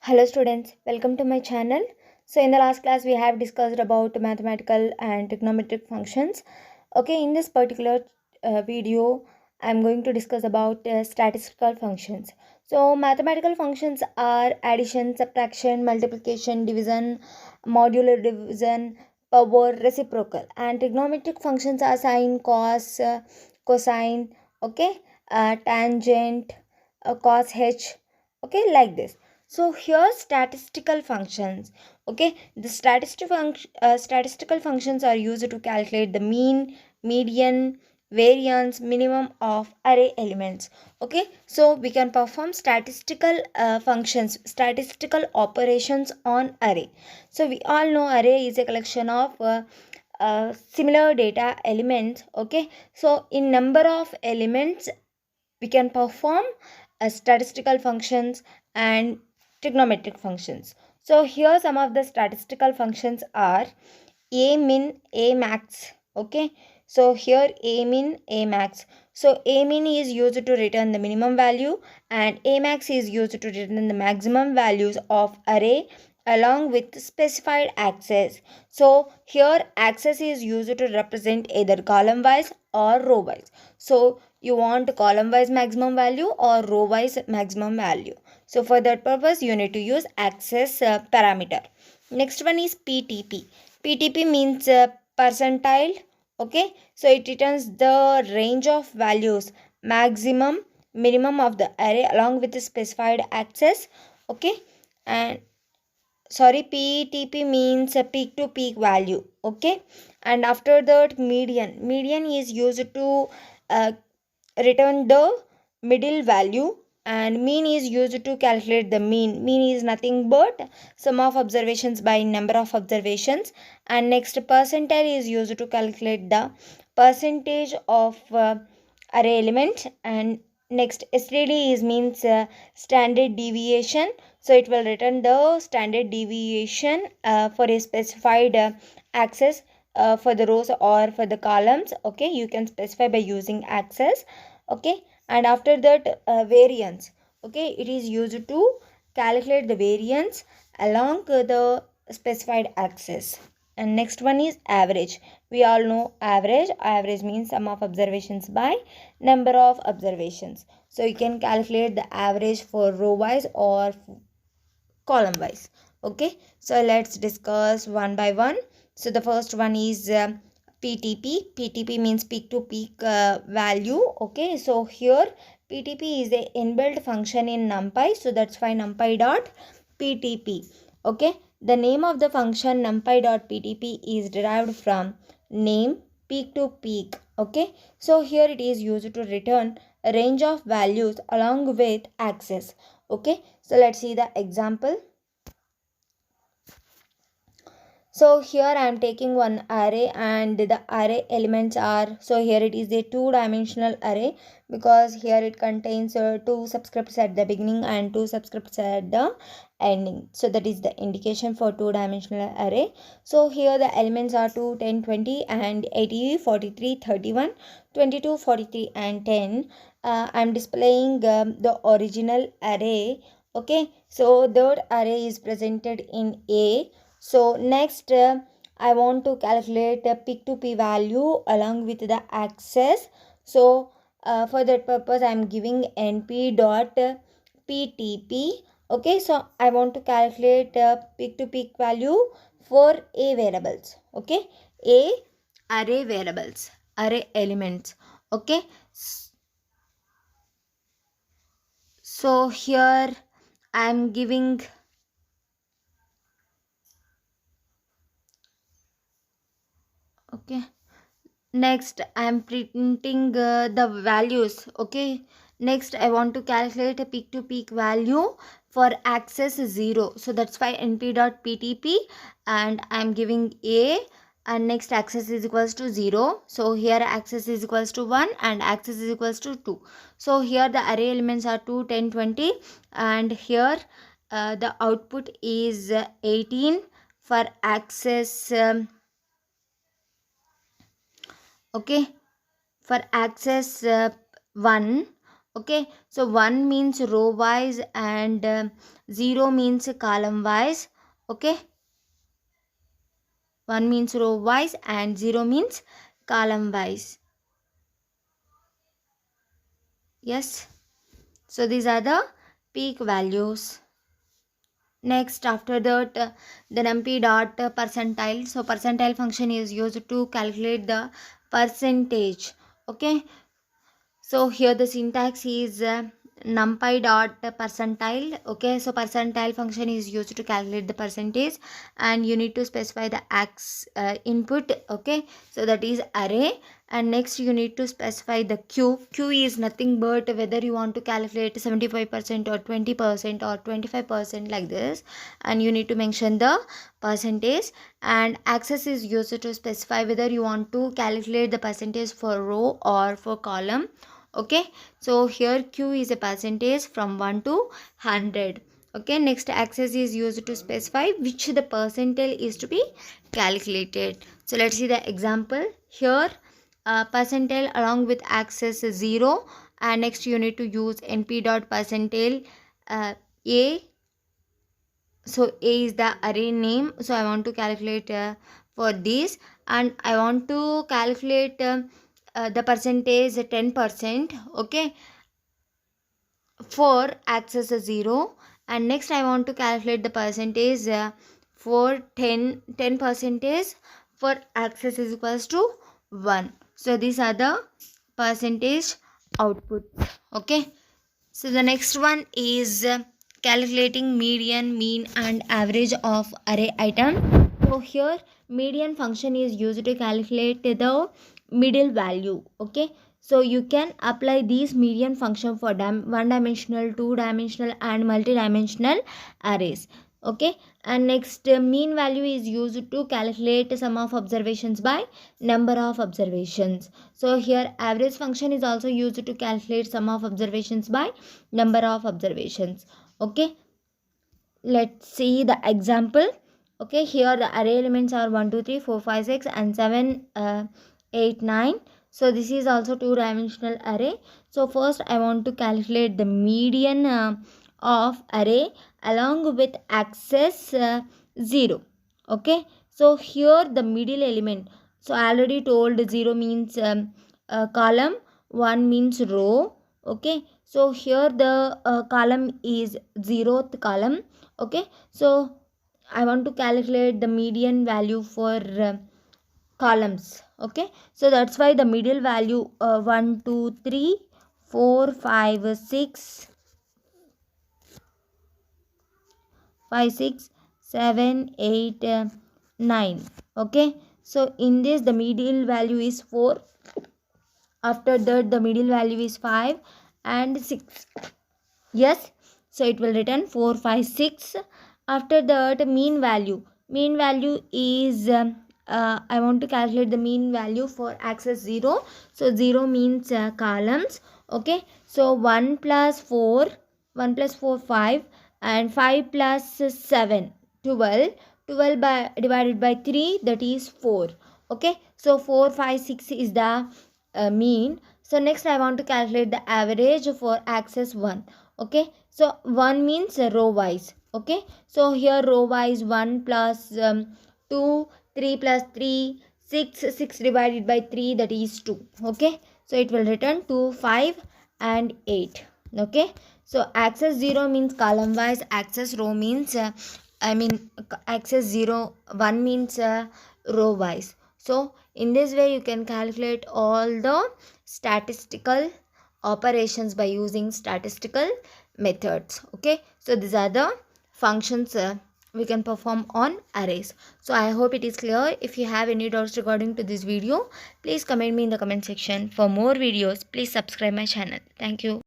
Hello students, welcome to my channel. So in the last class we have discussed about mathematical and trigonometric functions. Okay, in this particular video I am going to discuss about statistical functions. So mathematical functions are addition, subtraction, multiplication, division, modular division, power, reciprocal, and trigonometric functions are sine, cos, cosine, okay, tangent, cos h, okay, like this. So here statistical functions. Okay, the statistical functions are used to calculate the mean, median, variance, minimum of array elements. Okay, so we can perform statistical functions, statistical operations on array. So we all know array is a collection of similar data elements. Okay, so in number of elements we can perform statistical functions and trigonometric functions. So here some of the statistical functions are a min, a max. Okay, so here a min, a max. So a min is used to return the minimum value and a max is used to return the maximum values of array along with specified access. So here access is used to represent either column wise or row wise. So you want column wise maximum value or row wise maximum value. So for that purpose you need to use access parameter. Next one is PTP. PTP means percentile. Okay, so it returns the range of values maximum minimum of the array along with the specified access. Okay, and sorry, PTP means a peak to peak value. Okay, and after that median is used to uh, return the middle value, and mean is used to calculate the mean is nothing but sum of observations by number of observations. And next percentile is used to calculate the percentage of array element. And next STD is means standard deviation, so it will return the standard deviation for a specified axis for the rows or for the columns. Okay, you can specify by using access. Okay, and after that variance. Okay, it is used to calculate the variance along the specified axis. And next one is average. We all know average means sum of observations by number of observations. So you can calculate the average for row wise or column wise. Okay, so let's discuss one by one. So the first one is PTP. PTP means peak to peak value. Okay, so here PTP is a inbuilt function in Numpy, so that's why Numpy dot PTP. Okay, the name of the function Numpy dot PTP is derived from name peak to peak. Okay, so here it is used to return a range of values along with access. Okay, so let's see the example. So here I am taking one array and the array elements are, so here it is a two-dimensional array because here it contains two subscripts at the beginning and two subscripts at the ending. So that is the indication for two-dimensional array. So here the elements are 2, 10, 20 and 80, 43, 31, 22, 43 and 10. I am displaying the original array. Okay, so that array is presented in A. So next I want to calculate the peak to p value along with the access. So for that purpose I am giving np dot ptp. Okay, so I want to calculate peak to peak value for a variables. Okay, a array variables, array elements. Okay, so here I am giving, okay, next I am printing the values. Okay, next I want to calculate a peak to peak value for access 0, so that's why np.ptp and I am giving a, and next access is equals to 0. So here access is equals to 1 and access is equals to 2. So here the array elements are 2, 10, 20 and here the output is 18 for access okay, for access 1. Okay, so 1 means row wise and 0 means column wise. Okay, 1 means row wise and 0 means column wise. Yes, so these are the peak values. Next, after that, the numpy dot percentile. So percentile function is used to calculate the percentage. Okay, so here the syntax is numpy dot percentile. Okay, so percentile function is used to calculate the percentage, and you need to specify the input. Okay, so that is array, and next you need to specify the q is nothing but whether you want to calculate 75% or 20% or 25% like this, and you need to mention the percentage, and access is used to specify whether you want to calculate the percentage for row or for column. Okay, so here q is a percentage from 1 to 100. Okay, next access is used to specify which the percentile is to be calculated. So let's see the example here. Percentile along with access is 0, and next you need to use np dot percentile a. So a is the array name, so I want to calculate for this, and I want to calculate the percentage 10%. Okay, for access is 0, and next I want to calculate the percentage for 10 percentage for access is equals to 1. So these are the percentage output. Okay, so the next one is calculating median, mean and average of array item. So here median function is used to calculate the middle value. Okay, so you can apply these median function for one dimensional, two dimensional and multi-dimensional arrays. Okay, and next mean value is used to calculate sum of observations by number of observations. So here average function is also used to calculate sum of observations by number of observations. Okay, let's see the example. Okay, here the array elements are 1 2 3 4 5 6 and 7 8 9. So this is also two dimensional array. So first I want to calculate the median of array along with access 0. Okay, so here the middle element, so I already told 0 means column, 1 means row. Okay, so here the column is 0th column. Okay, so I want to calculate the median value for columns. Okay, so that's why the middle value 1 2 3 4 5 6 5 6 7 8 9. Okay, so in this the middle value is 4. After that the middle value is 5 and 6. Yes, so it will return 4 5 6. After that mean value is I want to calculate the mean value for axis 0. So 0 means columns. Okay, so 1 plus 4 5, and 5 plus 7 12. 12 by divided by 3, that is 4. Okay, so 4 5 6 is the mean. So next I want to calculate the average for axis 1. Okay, so 1 means row wise. Okay, so here row wise 1 plus 2, 3 plus 3, 6 divided by 3, that is 2. Okay, so it will return 2 5 and 8. Okay, so axis 0 means column wise, axis row means axis 0 1 means row wise. So in this way you can calculate all the statistical operations by using statistical methods. Okay, so these are the functions we can perform on arrays. So I hope it is clear. If you have any doubts regarding to this video, please comment me in the comment section. For more videos, please subscribe my channel. Thank you.